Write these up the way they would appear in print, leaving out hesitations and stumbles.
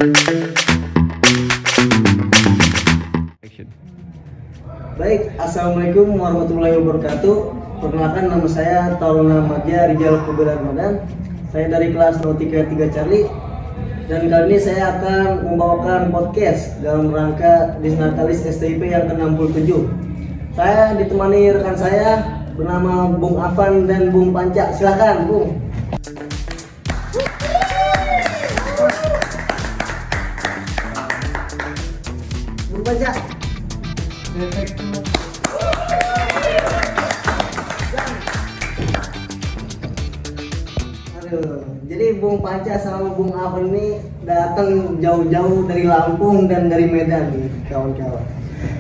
Baik, assalamualaikum warahmatullahi wabarakatuh. Perkenalkan, nama saya Taruna Madya Rijal Kubir Ramadan. Saya dari kelas Nautika 3 Charlie. Dan kali ini saya akan membawakan podcast dalam rangka Disnatalis STIP yang ke-67. Saya ditemani rekan saya bernama Bung Afan dan Bung Panca. Silakan, Bung. Bung Panca. Jadi Bung Panca sama Bung Afan ini datang jauh-jauh dari Lampung dan dari Medan nih, kawan-kawan.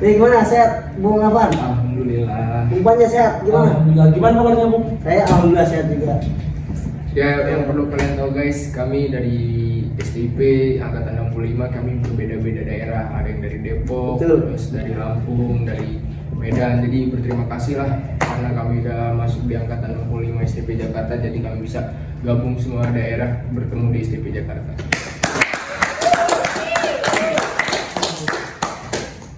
Jadi gimana, sehat Bung Afan? Alhamdulillah. Bung Panca sehat gimana? Alhamdulillah. Gimana kabarnya, Bung? Saya alhamdulillah sehat juga. Ya, yang perlu kalian tahu guys, kami dari STIP angkatan 65, kami berbeda-beda daerah. Ada yang dari Depok, Betul. terus dari Lampung, dari Medan. Jadi berterima kasih lah karena kami udah masuk di angkatan 65 STIP Jakarta. Jadi kami bisa gabung semua daerah bertemu di STIP Jakarta.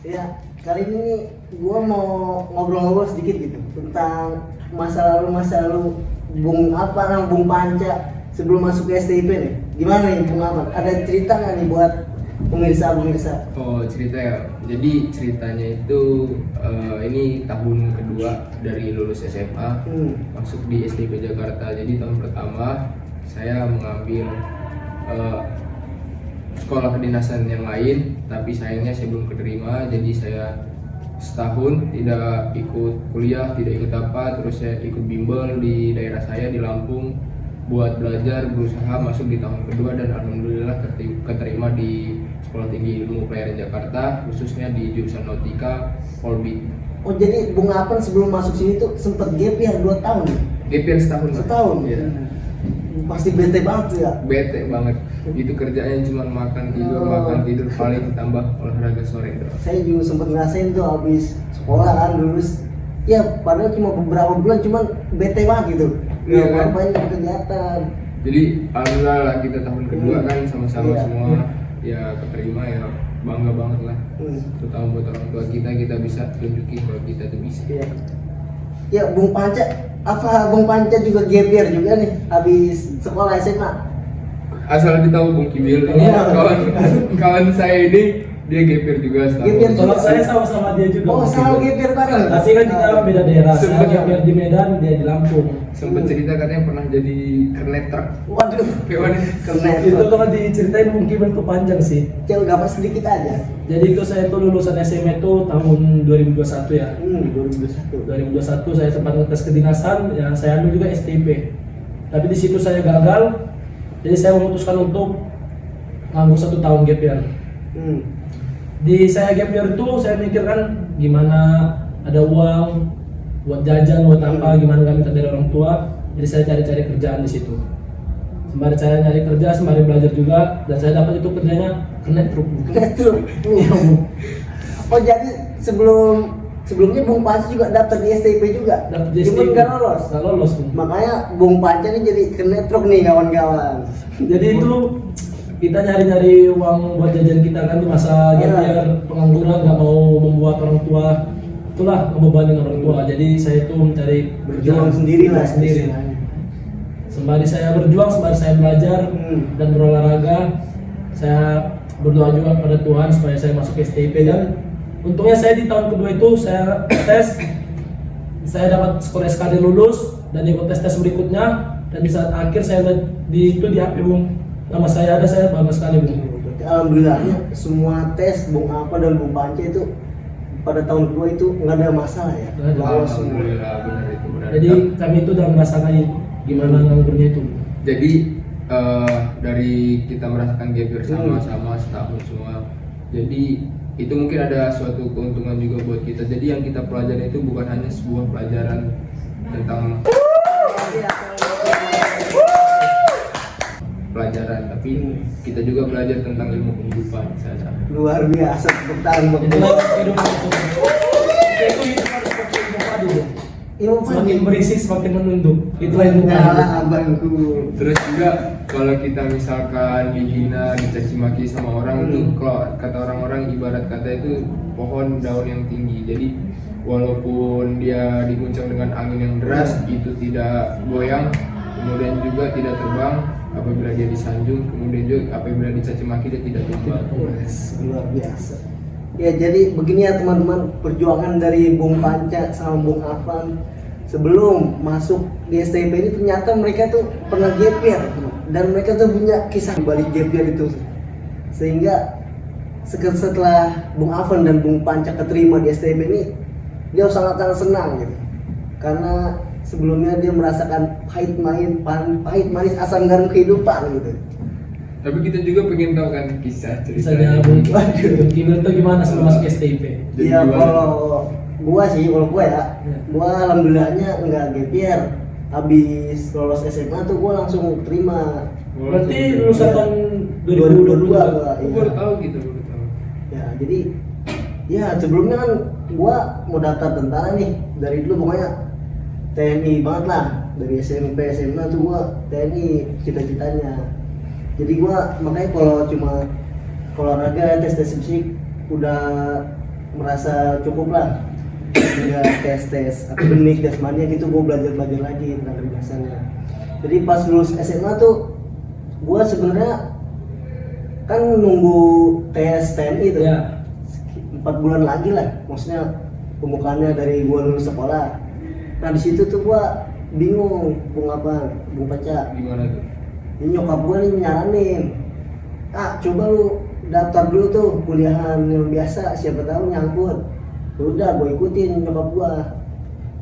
Ya, kali ini gua mau ngobrol-ngobrol sedikit gitu tentang masa lalu Bung Afan sama Bung Panca sebelum masuk ke STIP nih. Gimana nih Bung Afan? Ada cerita nggak nih buat pemirsa? Oh, cerita ya. Jadi ceritanya itu ini tahun kedua dari lulus SMA, masuk di STIP Jakarta. Jadi tahun pertama saya mengambil sekolah kedinasan yang lain, tapi sayangnya saya belum keterima. Jadi saya setahun tidak ikut kuliah, tidak ikut apa, terus saya ikut bimbel di daerah saya di Lampung buat belajar, berusaha masuk di tahun kedua, dan alhamdulillah keterima di Sekolah Tinggi Ilmu Pelayaran Jakarta, khususnya di jurusan Nautika Polbi. Oh, jadi Bung Afan sebelum masuk sini tuh sempet gap year 2 tahun nih? Gap year setahun. Setahun? Ya. Pasti bete banget tuh ya? Bete banget. Itu kerjanya cuma makan tidur, paling ditambah olahraga sore doang. Saya juga sempet ngerasain tuh habis sekolah kan, lulus. Ya padahal cuma beberapa bulan, cuman bete banget gitu. Iya, kan? Ngapain kegiatan. Jadi alhamdulillah lah kita tahun kedua kan sama-sama Iya. semua ya keterima, ya bangga banget lah. Terutama buat orang tua kita bisa tunjukin kalau kita tuh bisa. Iya. Ya Bung Panca, apa Bung Panca juga gap year juga nih habis sekolah SMA? Asal ditahu Bung Kibil ini kawan saya ini, dia gap year juga Gap year setahun. juga. Kalau saya sama-sama dia juga. Oh, sama gap year bareng. Tapi kan kita beda daerah. Saya Sebenarnya. gap year di Medan, dia di Lampung. Sempet cerita katanya pernah jadi kernet truk. Waduh, Gimana? keren. Itu kalau diceritain mungkin itu panjang sih. Cel gampang sedikit aja. Jadi itu saya tuh lulusan SMA itu tahun 2021 ya. 2021. 2021 saya sempat ngetes kedinasan, ya saya ambil juga STIP. Tapi di situ saya gagal. Jadi saya memutuskan untuk nganggur 1 tahun gap year. Di saya gap year itu saya mikirkan gimana ada uang buat jajan, buat apa, gimana nggak minta dari orang tua. Jadi saya cari-cari kerjaan di situ. Sembari saya nyari kerja, sembari belajar juga, dan saya dapat itu kerjanya kernet truk. Betul. Iya, Bu. Oh, jadi sebelumnya Bung Panca juga daftar di STIP juga. Daftar di Cuman STIP. nggak lolos. Nggak lolos, Bu. Makanya Bung Panca ini jadi kernet truk nih kawan-kawan. Jadi itu kita nyari-nyari uang buat jajan kita kan di masa gap year, pengangguran, nggak mau membuat orang tua, itulah ngebebanin orang tua. Jadi saya itu mencari Berjuang sendiri lah. sendiri. Sembari saya berjuang, sembari saya belajar dan berolahraga, saya berdoa juga pada Tuhan supaya saya masuk STIP. Dan untungnya saya di tahun kedua itu saya tes, saya dapat skor SKD lulus dan ikut tes berikutnya, dan di saat akhir saya di HP Bung, nama saya ada, saya bangga sekali Bung. Alhamdulillahnya semua tes Bung Afan dan Bung Panca itu pada tahun kedua itu nggak ada masalah ya. Nggak ada. Lolos semua. Alhamdulillah, benar itu benar. Jadi kami itu udah merasakan gimana nganggurnya itu. Jadi dari kita merasakan gap year sama-sama setahun semua. Jadi itu mungkin ada suatu keuntungan juga buat kita. Jadi yang kita pelajari itu bukan hanya sebuah pelajaran tentang pelajaran, tapi kita juga belajar tentang ilmu kehidupan di sana. Luar biasa, tepuk tangan buat Itu Bung. kehidupan itu. Itu harus seperti ilmu padi ya. Ilmu Semakin padi. berisik semakin menunduk. Itulah ilmu Nah, padi. abangku. Terus juga kalau kita misalkan dihina, dicaci maki sama orang itu, kalau kata orang-orang ibarat kata itu pohon daun yang tinggi. Jadi walaupun dia diguncang dengan angin yang deras, itu tidak goyang, kemudian juga tidak terbang. Apabila dia disanjung, kemudian juga apabila dicaci maki dia tidak tumbang. Luar biasa. Ya jadi begini ya teman-teman, perjuangan dari Bung Panca sama Bung Afan sebelum masuk di STP ini ternyata mereka tuh pernah gap year dan mereka tuh punya kisah balik gap year itu, sehingga setelah Bung Afan dan Bung Panca keterima di STP ini dia sangat senang gitu, karena sebelumnya dia merasakan pahit manis asam garam kehidupan gitu. Tapi kita juga pengen tahu kan kisah Misalnya ceritanya. Bung Kimil tuh gimana sebelum masuk STP? Iya, kalau gua ya, Ya. gua alhamdulillahnya nggak gap year. Habis lolos SMA tuh gua langsung terima. Berarti lulusan tahun 2022 2022. gua. Aku Iya. baru tahu gitu, baru tahu. Ya, jadi ya sebelumnya kan gua mau daftar tentara nih. Dari dulu pokoknya TNI banget lah. Dari SMP SMA tuh gua TNI cita-citanya. Jadi gua makanya kalau cuma olahraga, tes fisik udah merasa cukup lah. Enggak tes akademik, jasmani gitu, gue belajar lagi tentang kedinasannya. Jadi pas lulus SMA tuh gue sebenarnya kan nunggu tes TNI tuh Ya. 4 bulan lagi lah, maksudnya pembukaannya dari gue lulus sekolah. Nah di situ tuh gue bingung, Bung Panca. Gimana tuh? Ini nyokap gue nih nyaranin, coba lu daftar dulu tuh kuliahan yang biasa, siapa tahu nyangkut. Udah gue ikutin nyokap gue.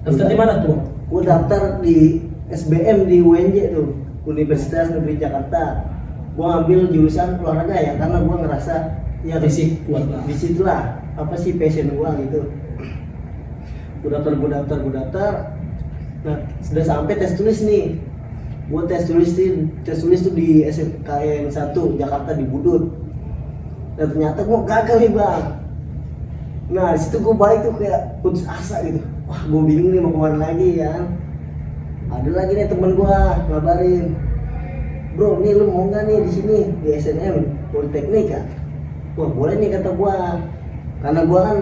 Daftar di mana tuh? Gue daftar di SBM di UNJ tuh, Universitas Negeri Jakarta. Gue ngambil jurusan olahraga ya, karena gue ngerasa ya Fisik kuat lah. di situlah apa sih passion gue gitu. Gue daftar. Nah sudah sampai tes tulis nih. Gue tes tulis tuh di SMKN 1 Jakarta di Budut. Dan ternyata gue gagal nih bang. Nah disitu gue balik tuh kayak putus asa gitu. Wah gue bingung nih mau kemana lagi ya. Ada lagi nih temen gue ngabarin, bro nih lu mau nggak nih di sini di SNM Politeknik ya? Wah boleh nih kata gue. Karena gue kan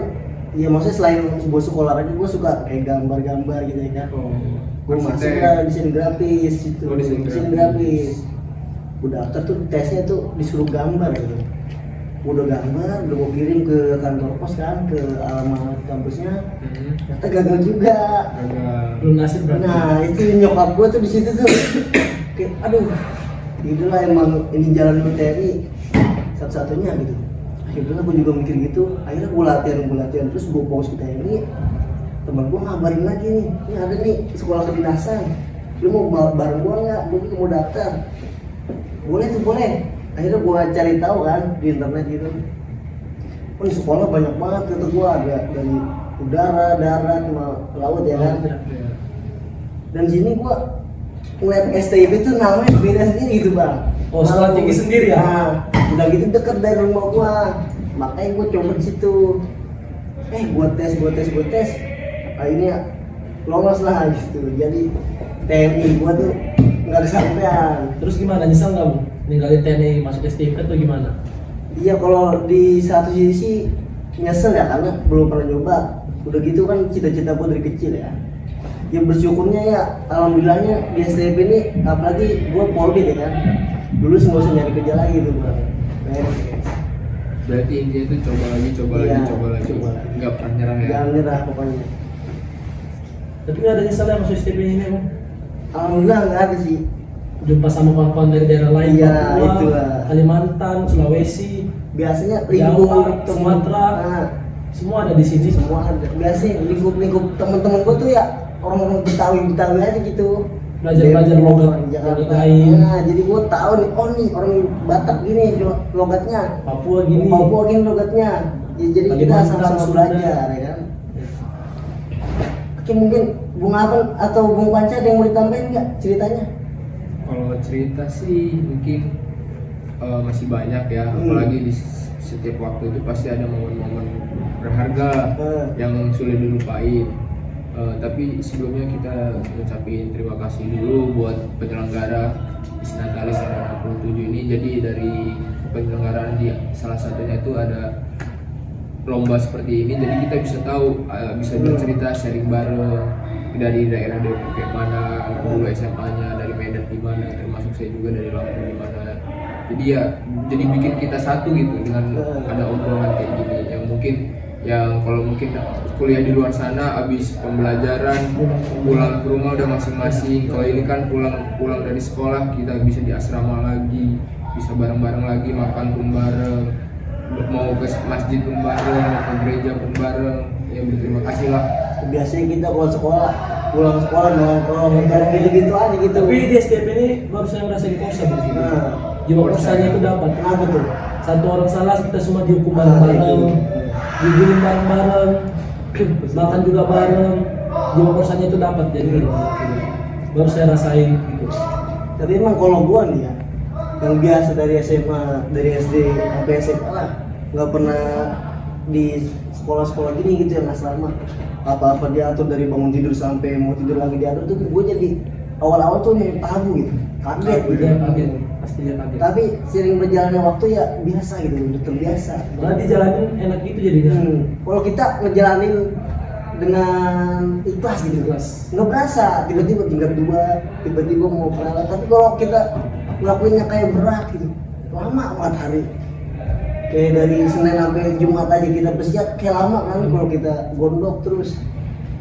ya maksudnya selain gue suka olahraga, gue suka kayak gambar gitu ya kan. Gue masuk lah desain grafis gitu, desain grafis. Gue daftar tuh tesnya tuh disuruh gambar gitu. Udah gambar, udah gue kirim ke kantor pos kan, ke alamat kampusnya. Ternyata gagal juga. Belum nasib berarti. Nah itu nyokap gue tuh di situ tuh, kayak aduh, itulah emang ini jalan TNI satu-satunya gitu. Akhirnya gue juga mikir gitu. Akhirnya gue latihan terus gue fokus ke TNI. Temen gue ngabarin lagi nih, ini ada nih sekolah kedinasan, lu mau bareng gue nggak? Gue juga mau daftar. Boleh tuh boleh. Akhirnya gue cari tahu kan di internet gitu. Oh di sekolah banyak banget kata gue, ada dari udara, darat, sama laut ya kan. Dan sini gue ngeliat STIP itu namanya beda sendiri gitu bang. Oh sekolah tinggi sendiri ya? Nah, udah gitu deket dari rumah gue, makanya gue coba di situ. Gue tes. Akhirnya lolos lah gitu. Jadi TNI gua tuh nggak kesampean. Terus gimana, nyesel nggak Bu? Ninggalin TNI masuk STP atau gimana? Iya kalau di satu sisi nyesel ya karena belum pernah nyoba. Udah gitu kan cita-cita gua dari kecil ya. Ya bersyukurnya ya alhamdulillahnya di STP ini apalagi gua polri ya kan. Dulu nggak usah nyari kerja lagi tuh bang. Berarti intinya itu coba lagi, coba lagi. Nggak pernah nyerah ya? Jangan nyerah pokoknya. Tapi nggak ada nyesel masuk STP ini Bang? Alhamdulillah nggak ada sih. Jumpa sama kawan-kawan dari daerah lain, Iya, Papua, itulah. Kalimantan, Sulawesi, Biasanya Jawa, Sumatera, semua ada di sini. semua ada. Biasanya lingkup teman-teman gua tuh ya orang-orang Betawi aja gitu. Belajar logat Jakarta. lain. Nah, jadi gua tahu nih, oh nih orang Batak gini logatnya. Papua gini. Papua gini logatnya. Ya, jadi kita Kalimantan, sama-sama Sunda. belajar ya kan. Oke, mungkin Bung Afan atau Bung Panca ada yang mau ditambahin nggak ceritanya? Kalau cerita sih mungkin masih banyak ya, apalagi di setiap waktu itu pasti ada momen-momen berharga yang sulit dilupain. Tapi sebelumnya kita ngucapin terima kasih dulu buat penyelenggara Disnatalis yang 67 ini. Jadi dari penyelenggaraan di salah satunya itu ada lomba seperti ini, jadi kita bisa tahu, bisa bercerita, sharing bareng dari daerah Depok kayak mana, dulu SMA-nya dari Medan di mana, termasuk saya juga dari Lampung di mana. Jadi ya, jadi bikin kita satu gitu dengan ada obrolan kayak gini. Yang mungkin, yang kalau mungkin kuliah di luar sana, abis pembelajaran pulang ke rumah udah masing-masing. Kalau ini kan pulang dari sekolah, kita bisa di asrama lagi, bisa bareng-bareng lagi, makan pun bareng, mau ke masjid pun bareng, mau ke gereja pun bareng. Ya berterima kasih lah. Biasanya kita kalau sekolah pulang sekolah nongkrong gitu aja gitu. Tapi di STP ini baru saya ngerasain korsa begini. Jiwa korsanya itu dapat. Kenapa tuh? Satu orang salah kita semua dihukum bareng-bareng, digiling bareng-bareng, makan juga bareng. Jiwa korsanya itu dapat, jadi baru saya rasain gitu. Tapi emang kalau gua nih ya, yang biasa dari SMA, dari SD sampai SMA lah, nggak pernah di sekolah-sekolah gini gitu yang asrama. Apa-apa diatur dari bangun tidur sampai mau tidur lagi diatur tuh, gue jadi awal-awal tuh yang tabu gitu, kaget gitu. Kaget, pasti dia kaget. Tapi sering berjalannya waktu ya biasa gitu, udah terbiasa. Malah dijalanin enak gitu jadinya. Kalau kita ngejalanin dengan ikhlas gitu, Ikhlas. nggak berasa tiba-tiba tingkat 2, tiba-tiba mau peralat. Tapi kalau kita ngelakuinnya kayak berat gitu, lama banget hari. Kayak dari Senin sampai Jumat aja kita bersiap, kayak lama kan kalau kita gondok terus.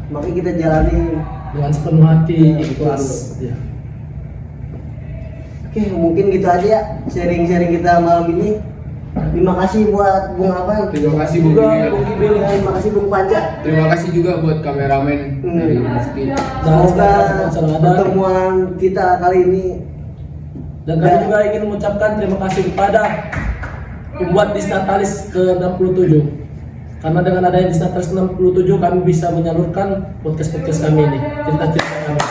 Makanya kita jalanin Dengan sepenuh hati, ikhlas. Ya. Oke, mungkin gitu aja ya sharing-sharing kita malam ini. Terima kasih buat Bung Afan. Terima kasih Bung Gibel. Terima kasih Bung Panca. Terima kasih juga buat kameramen dari Mufti. Semoga pertemuan kita kali ini. Dan kami juga ingin mengucapkan terima kasih kepada pembuat Disnatalis ke-67. Karena dengan adanya Disnatalis ke-67 kami bisa menyalurkan podcast-podcast kami ini, cerita-cerita kami.